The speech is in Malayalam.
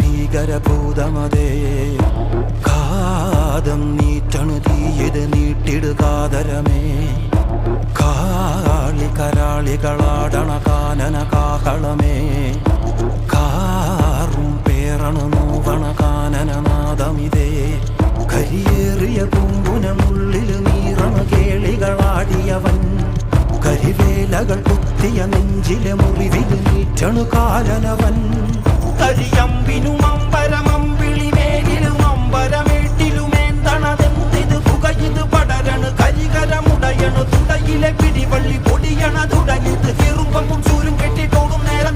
ഭീകരഭൂതമതേ കാതം നീറ്റണു തീയത് നീട്ടിടുകാതരമേ കാളി കരാളികളാടണ കാനന കാഹളമേ കാറും പേറണു നോവണ കാനനനാദമിതേ കരിയേറിയ പൂമ്പുനമുള്ളിൽ നീറണ കേളികളാടിയവൻ കരിവേലകൾ കുത്തിയ നെഞ്ചിലെ മുറിവിൽ നീറ്റണു കാലനവൻ കരിയമ്പിനും അമ്പരമമ്പിളിമേലിലും അമ്പരമേട്ടിലുമേന്തണതെന്തിത് പുകയിത് പടരണു കരികരമുടയണു തുടയിലെ പിടിവള്ളി പൊടിയണ തുടങ്ങിത് ചെറുമ്പും ചൂരും കെട്ടിട്ടോടും നേരം